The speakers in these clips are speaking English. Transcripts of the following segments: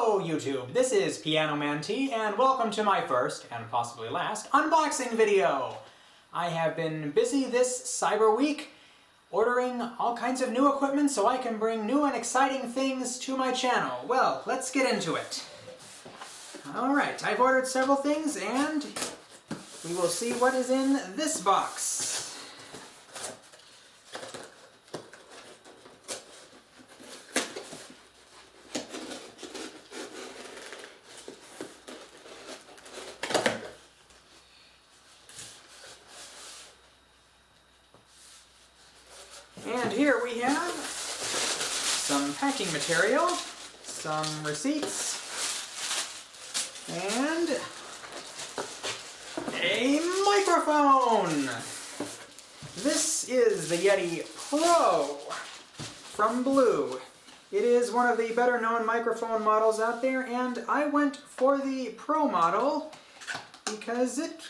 Hello YouTube, this is Piano Man T and welcome to my first, and possibly last, unboxing video. I have been busy this Cyber Week ordering all kinds of new equipment so I can bring new and exciting things to my channel. Well, let's get into it. Alright, I've ordered several things and we will see what is in this box. And here we have some packing material, some receipts, and a microphone! This is the Yeti Pro from Blue. It is one of the better known microphone models out there, and I went for the Pro model because it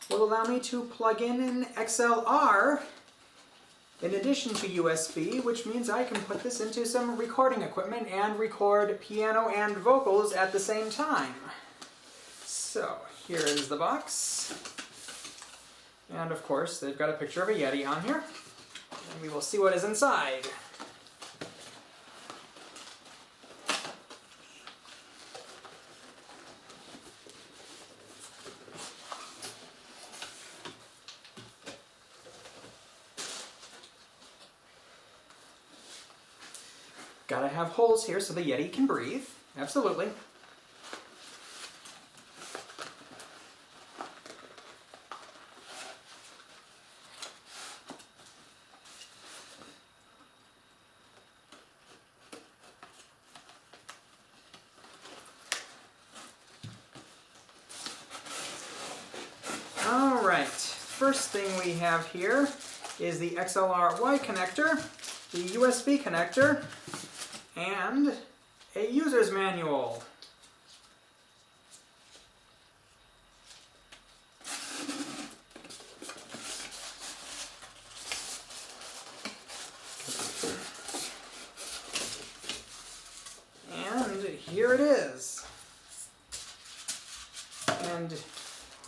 will allow me to plug in an XLR in addition to USB, which means I can put this into some recording equipment and record piano and vocals at the same time. So, here is the box. And of course, they've got a picture of a Yeti on here. And we will see what is inside. Gotta have holes here so the Yeti can breathe. Absolutely. Alright, first thing we have here is the XLR Y connector, the USB connector, and a user's manual. And here it is. And,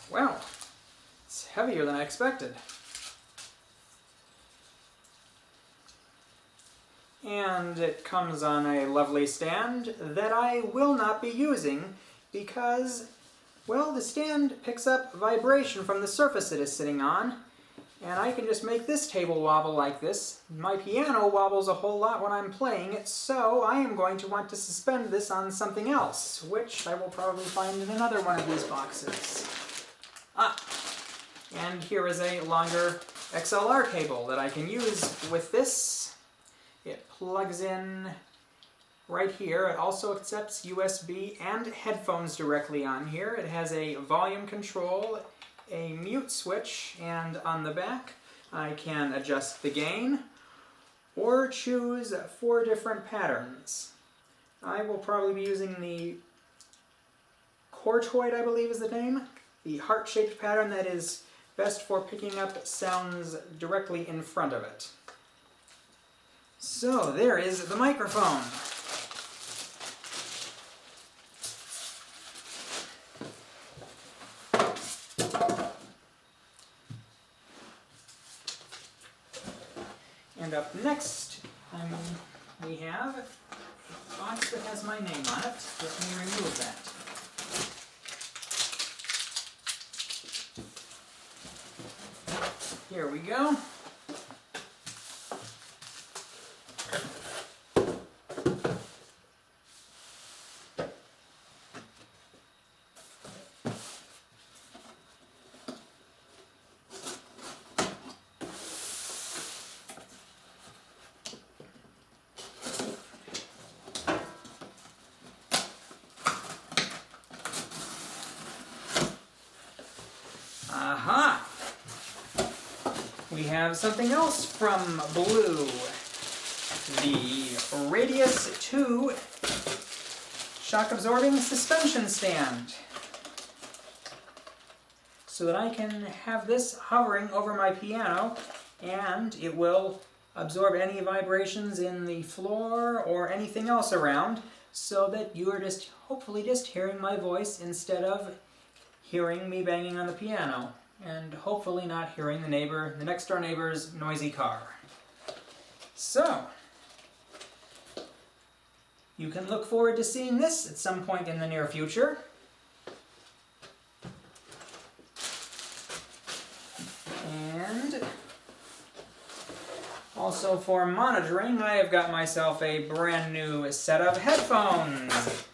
wow, it's heavier than I expected. And it comes on a lovely stand that I will not be using because, well, the stand picks up vibration from the surface it is sitting on, and I can just make this table wobble like this. My piano wobbles a whole lot when I'm playing it, so I am going to want to suspend this on something else, which I will probably find in another one of these boxes. And here is a longer XLR cable that I can use with this. It plugs in right here. It also accepts USB and headphones directly on here. It has a volume control, a mute switch, and on the back I can adjust the gain or choose 4 different patterns. I will probably be using the Cortoid, I believe is the name, the heart-shaped pattern that is best for picking up sounds directly in front of it. So, there is the microphone. And up next, we have a box that has my name on it. Let me remove that. Here we go. Aha! We have something else from Blue. The Radius 2 shock-absorbing suspension stand. So that I can have this hovering over my piano and it will absorb any vibrations in the floor or anything else around. so that you are just hopefully just hearing my voice instead of hearing me banging on the piano, and hopefully not hearing the next door neighbor's noisy car. So, you can look forward to seeing this at some point in the near future. And also for monitoring, I have got myself a brand new set of headphones.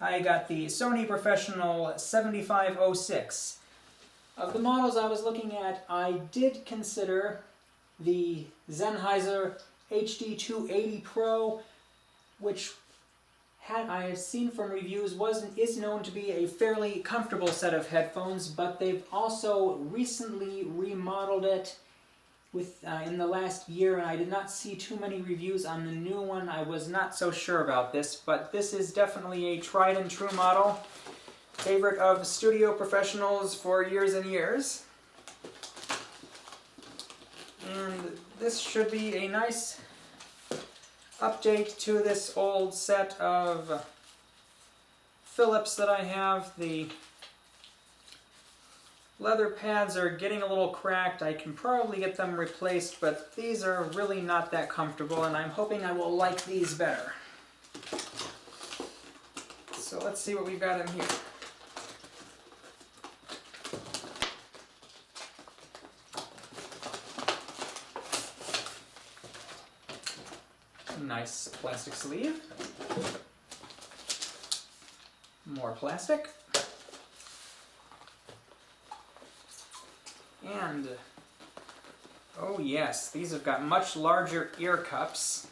I got the Sony Professional 7506. Of the models I was looking at, I did consider the Sennheiser HD 280 Pro, which I have seen from reviews is known to be a fairly comfortable set of headphones, but they've also recently remodeled it in the last year, and I did not see too many reviews on the new one. I was not so sure about this, but this is definitely a tried and true model. Favorite of studio professionals for years and years. And this should be a nice update to this old set of Philips that I have. The leather pads are getting a little cracked. I can probably get them replaced, but these are really not that comfortable, and I'm hoping I will like these better. So let's see what we've got in here. Nice plastic sleeve. More plastic. And, oh yes, these have got much larger ear cups.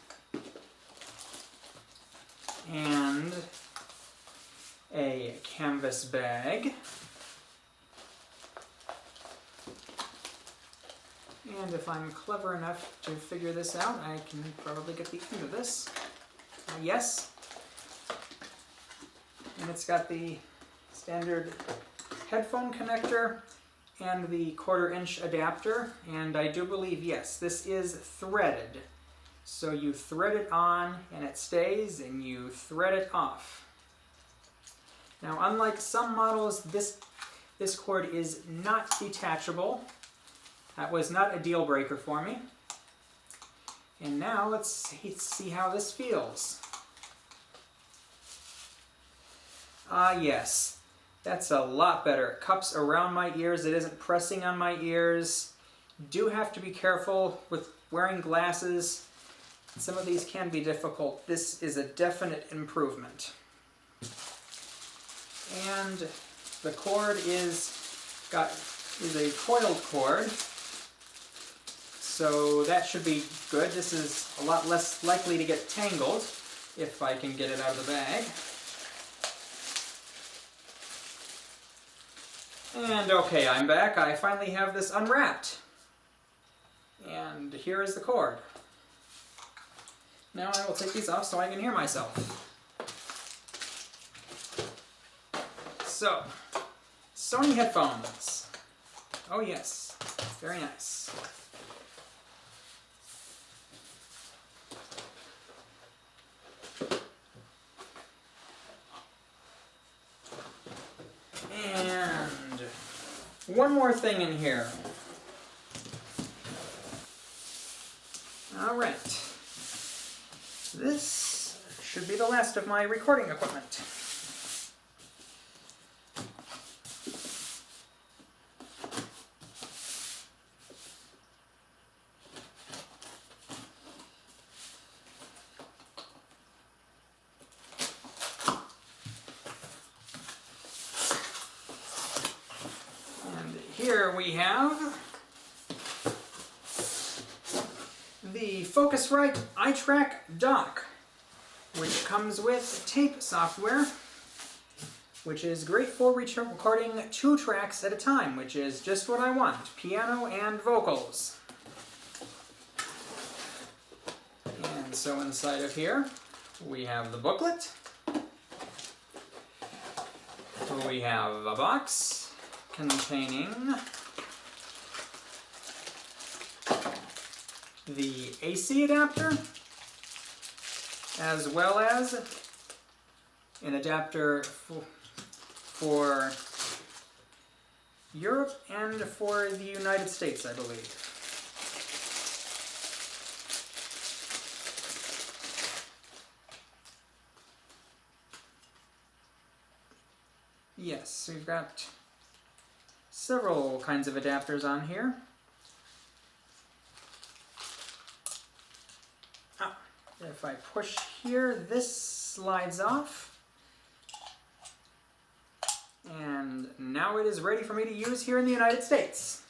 And a canvas bag. And if I'm clever enough to figure this out, I can probably get the end of this. Yes. And it's got the standard headphone connector and the 1/4 inch adapter. And I do believe, yes, this is threaded. So you thread it on and it stays, and you thread it off. Now, unlike some models, this cord is not detachable. That was not a deal breaker for me. And now let's see how this feels. Ah yes, that's a lot better. It cups around my ears, it isn't pressing on my ears. Do have to be careful with wearing glasses. Some of these can be difficult. This is a definite improvement. And the cord is a coiled cord. So that should be good. This is a lot less likely to get tangled if I can get it out of the bag. And okay, I'm back. I finally have this unwrapped. And here is the cord. Now I will take these off so I can hear myself. So, Sony headphones. Oh yes, very nice. And one more thing in here. All right. This should be the last of my recording equipment. Here we have the Focusrite iTrack dock, which comes with tape software, which is great for recording 2 tracks at a time, which is just what I want, piano and vocals. And so inside of here, we have the booklet, we have a box containing the AC adapter, as well as an adapter for Europe and for the United States, I believe. Yes, we've got several kinds of adapters on here. If I push here, this slides off. And now it is ready for me to use here in the United States.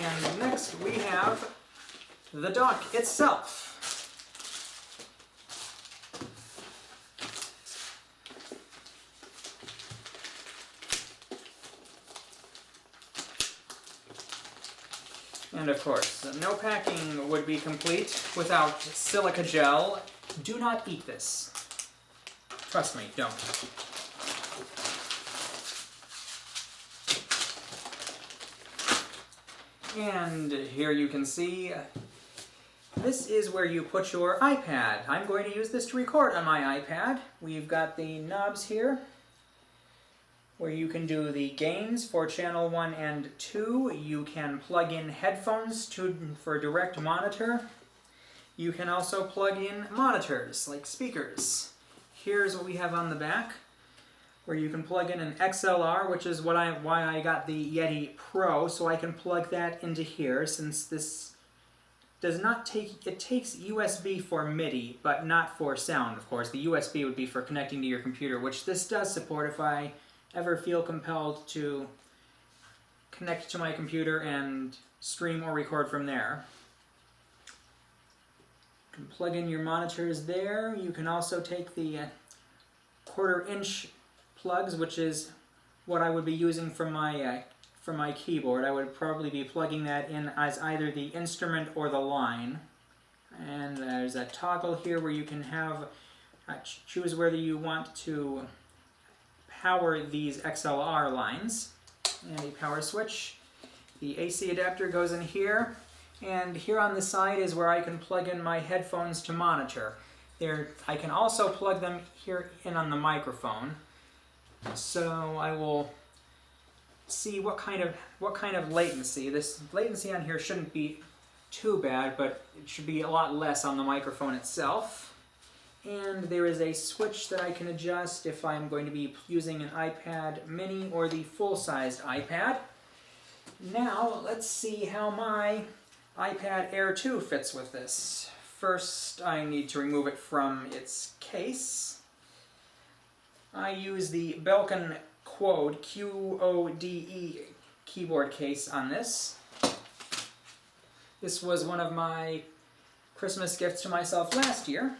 And next we have the dock itself. And of course, no packing would be complete without silica gel. Do not eat this. Trust me, don't. And here you can see, this is where you put your iPad. I'm going to use this to record on my iPad. We've got the knobs here, where you can do the gains for channel 1 and 2. You can plug in headphones for direct monitor. You can also plug in monitors, like speakers. Here's what we have on the back, where you can plug in an XLR, which is why I got the Yeti Pro, so I can plug that into here, since this does not take, it takes USB for MIDI, but not for sound, of course. The USB would be for connecting to your computer, which this does support if I ever feel compelled to connect to my computer and stream or record from there. You can plug in your monitors there. You can also take the 1/4 inch plugs, which is what I would be using for my keyboard. I would probably be plugging that in as either the instrument or the line. And there's a toggle here where you can have choose whether you want to power these XLR lines, and a power switch. The AC adapter goes in here, and here on the side is where I can plug in my headphones to monitor. I can also plug them here in on the microphone, so I will see what kind of latency. This latency on here shouldn't be too bad, but it should be a lot less on the microphone itself. And there is a switch that I can adjust if I'm going to be using an iPad mini or the full-sized iPad. Now, let's see how my iPad Air 2 fits with this. First, I need to remove it from its case. I use the Belkin Quode, Q-O-D-E keyboard case on this. This was one of my Christmas gifts to myself last year.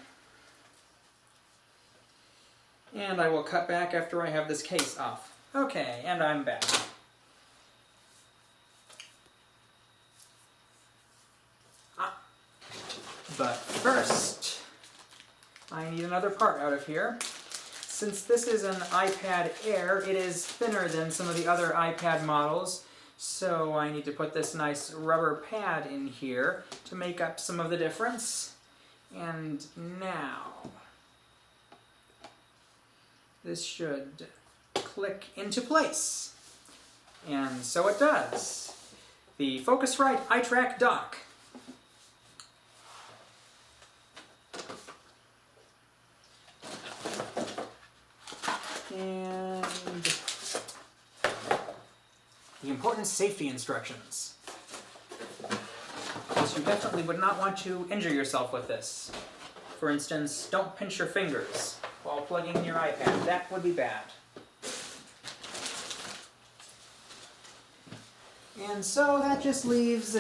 And I will cut back after I have this case off. Okay, and I'm back. But first, I need another part out of here. Since this is an iPad Air, it is thinner than some of the other iPad models, so I need to put this nice rubber pad in here to make up some of the difference. And now, this should click into place. And so it does. The Focusrite iTrack dock. And the important safety instructions. Because you definitely would not want to injure yourself with this. For instance, don't pinch your fingers while plugging in your iPad. That would be bad. And so that just leaves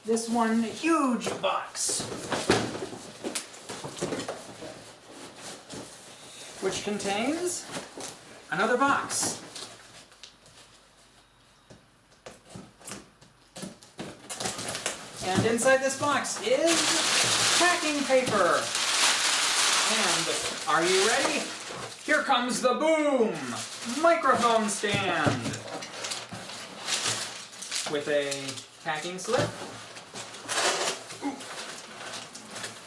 this one huge box, which contains another box. And inside this box is packing paper. And are you ready? Here comes the boom! Microphone stand! With a packing slip.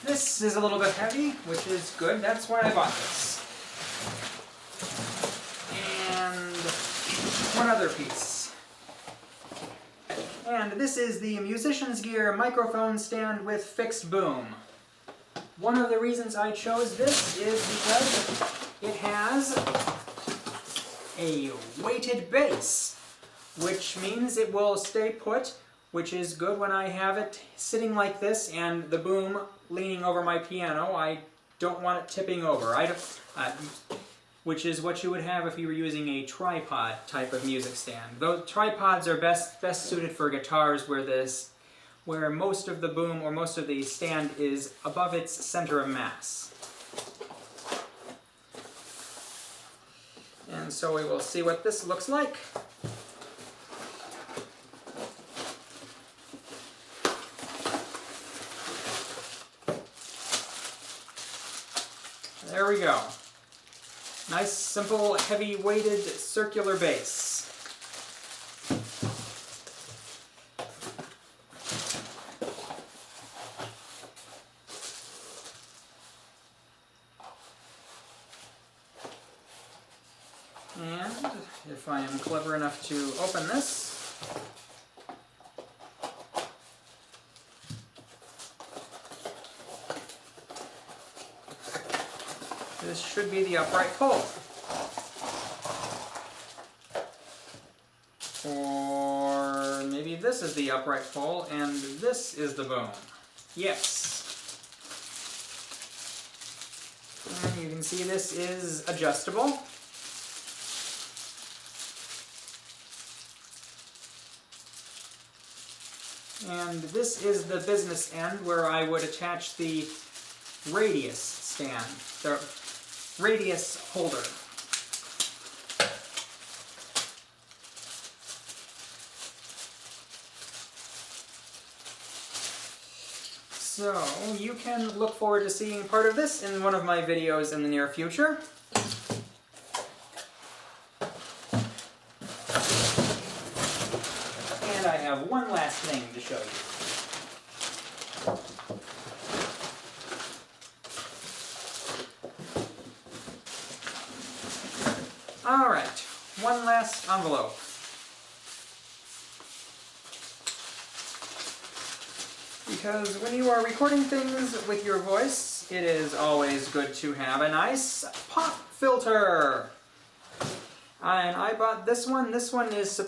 This is a little bit heavy, which is good. That's why I bought this. And one other piece. And this is the Musician's Gear microphone stand with fixed boom. One of the reasons I chose this is because it has a weighted base, which means it will stay put, which is good when I have it sitting like this and the boom leaning over my piano. I don't want it tipping over. Which is what you would have if you were using a tripod type of music stand. Those tripods are best suited for guitars where most of the boom or most of the stand is above its center of mass. And so we will see what this looks like. There we go. Nice, simple, heavy-weighted circular base. And if I am clever enough to open this, this should be the upright pole. Or maybe this is the upright pole and this is the boom. Yes. And you can see this is adjustable. And this is the business end where I would attach the radius stand, the radius holder. So you can look forward to seeing part of this in one of my videos in the near future. And I have one last thing to show you. Alright, one last envelope. Because when you are recording things with your voice, it is always good to have a nice pop filter. And I bought this one. This one is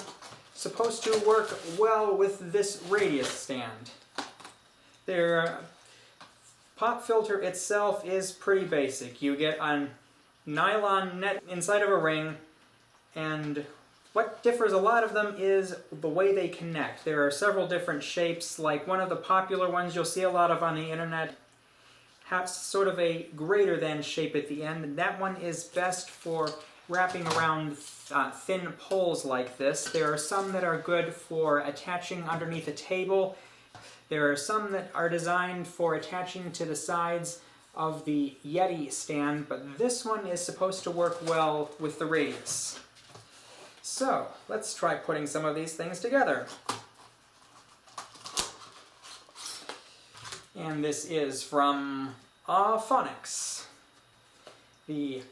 supposed to work well with this radius stand. Their pop filter itself is pretty basic. You get a nylon net inside of a ring, and what differs a lot of them is the way they connect. There are several different shapes, like one of the popular ones you'll see a lot of on the internet has sort of a greater than shape at the end, and that one is best for wrapping around thin poles like this. There are some that are good for attaching underneath a table. There are some that are designed for attaching to the sides of the Yeti stand, but this one is supposed to work well with the radius. So, let's try putting some of these things together. And this is from Phonics. The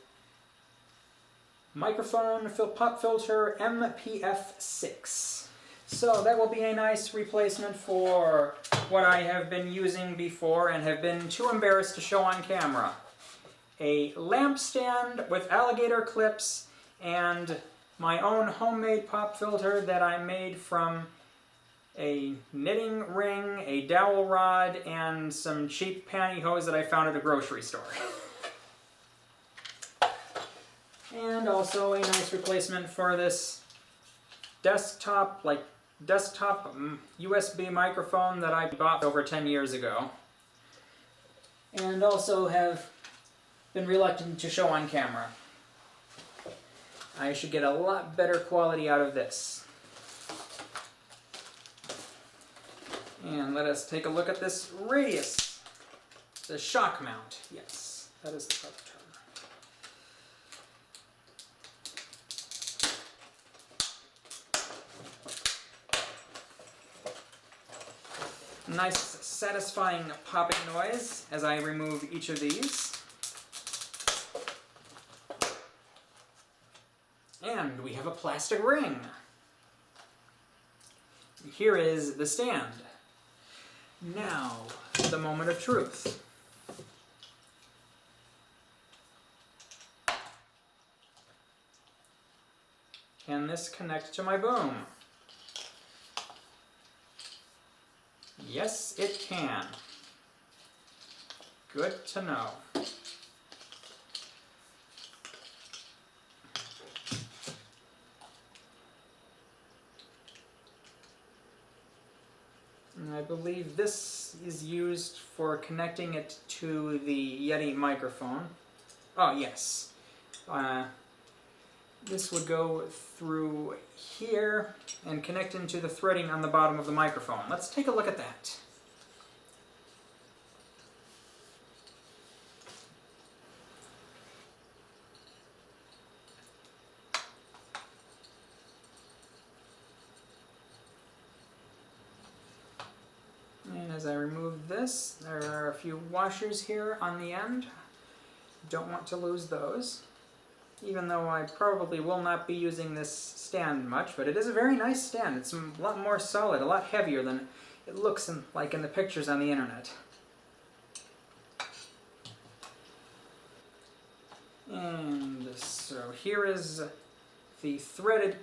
microphone pop filter MPF6. So that will be a nice replacement for what I have been using before and have been too embarrassed to show on camera. A lamp stand with alligator clips and my own homemade pop filter that I made from a knitting ring, a dowel rod, and some cheap pantyhose that I found at a grocery store. And also a nice replacement for this desktop USB microphone that I bought over 10 years ago. And also have been reluctant to show on camera. I should get a lot better quality out of this. And let us take a look at this radius. The shock mount. Yes, that is the proper term. Nice satisfying popping noise as I remove each of these. And we have a plastic ring. Here is the stand. Now, the moment of truth. Can this connect to my boom? Yes, it can. Good to know. And I believe this is used for connecting it to the Yeti microphone. Oh, yes. This would go through here and connect into the threading on the bottom of the microphone. Let's take a look at that. And as I remove this, there are a few washers here on the end. Don't want to lose those. Even though I probably will not be using this stand much, but it is a very nice stand. It's a lot more solid, a lot heavier than it looks like in the pictures on the internet. And so here is the threaded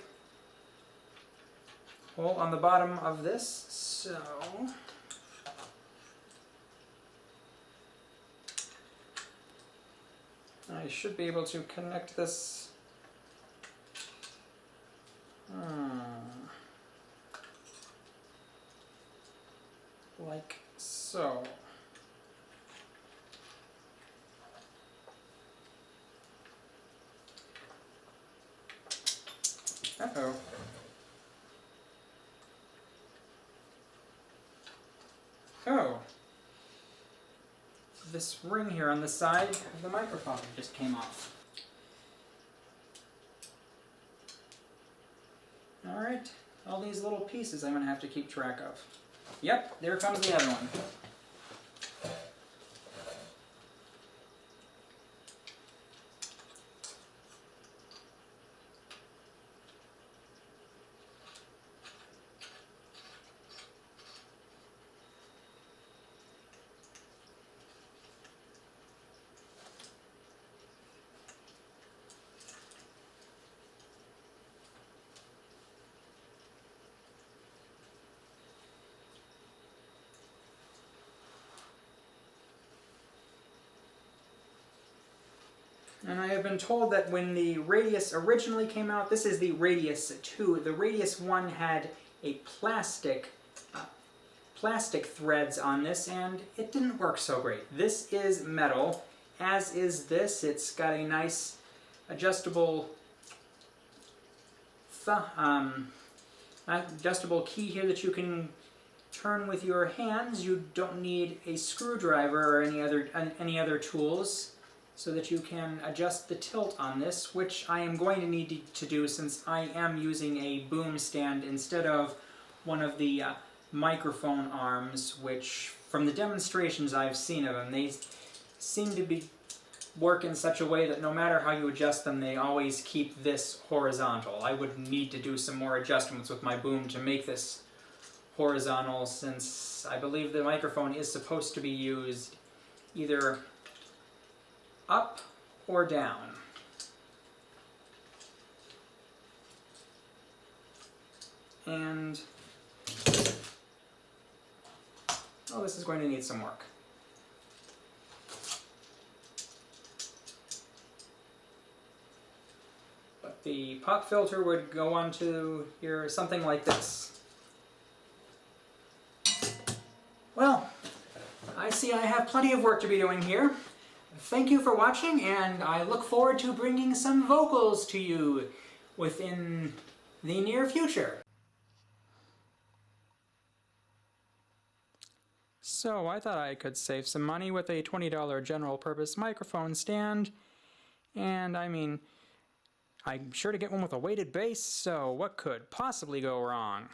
hole on the bottom of this. So I should be able to connect this like so. Uh-oh. Oh. This ring here on the side of the microphone just came off. Alright, all these little pieces I'm going to have to keep track of. Yep, there comes the other one. And I have been told that when the Radius originally came out, this is the Radius 2, the Radius 1 had a plastic threads on this, and it didn't work so great. This is metal, as is this. It's got a nice adjustable key here that you can turn with your hands. You don't need a screwdriver or any other tools, so that you can adjust the tilt on this, which I am going to need to do since I am using a boom stand instead of one of the microphone arms, which from the demonstrations I've seen of them, they seem to work in such a way that no matter how you adjust them, they always keep this horizontal. I would need to do some more adjustments with my boom to make this horizontal, since I believe the microphone is supposed to be used either up or down. And oh, this is going to need some work. But the pop filter would go onto here something like this. Well, I see I have plenty of work to be doing here. Thank you for watching, and I look forward to bringing some vocals to you within the near future. So I thought I could save some money with a $20 general purpose microphone stand, and I mean, I'm sure to get one with a weighted base, so what could possibly go wrong?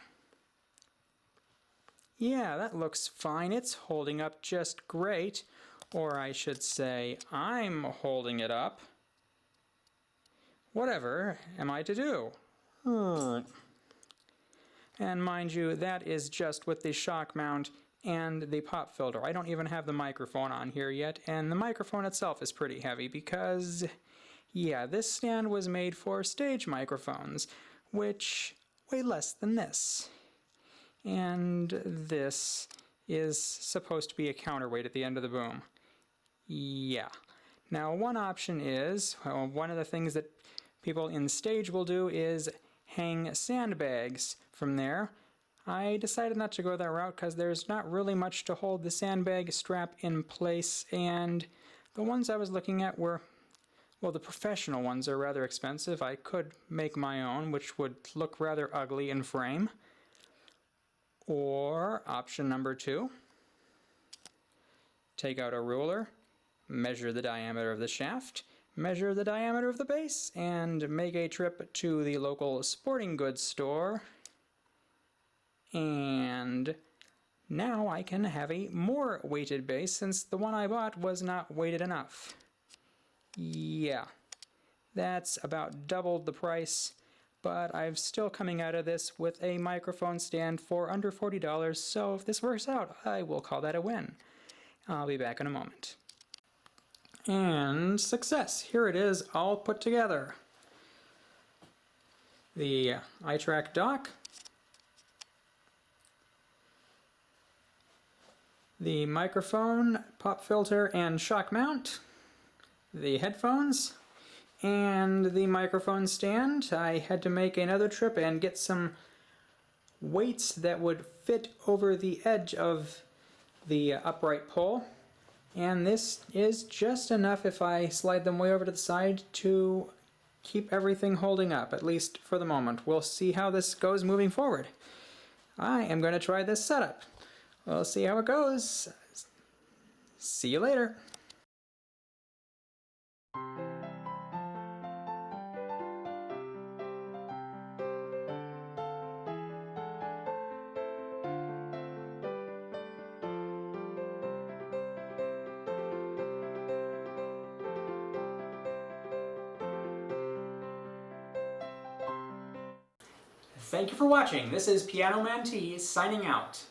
Yeah, that looks fine. It's holding up just great. Or I should say, I'm holding it up. Whatever am I to do? And mind you, that is just with the shock mount and the pop filter. I don't even have the microphone on here yet, and the microphone itself is pretty heavy because, yeah, this stand was made for stage microphones, which weigh less than this. And this is supposed to be a counterweight at the end of the boom. Yeah. Now, one option is, well, one of the things that people in stage will do is hang sandbags from there. I decided not to go that route because there's not really much to hold the sandbag strap in place, and the ones I was looking at were, well, the professional ones are rather expensive. I could make my own, which would look rather ugly in frame. Or option number 2, take out a ruler, measure the diameter of the shaft, measure the diameter of the base, and make a trip to the local sporting goods store. And now I can have a more weighted base since the one I bought was not weighted enough. Yeah, that's about doubled the price, but I'm still coming out of this with a microphone stand for under $40, so if this works out, I will call that a win. I'll be back in a moment. And success! Here it is, all put together. The iTrack dock, the microphone, pop filter, and shock mount, the headphones, and the microphone stand. I had to make another trip and get some weights that would fit over the edge of the upright pole. And this is just enough if I slide them way over to the side to keep everything holding up, at least for the moment. We'll see how this goes moving forward. I am going to try this setup. We'll see how it goes. See you later. Thank you for watching. This is Piano Man T signing out.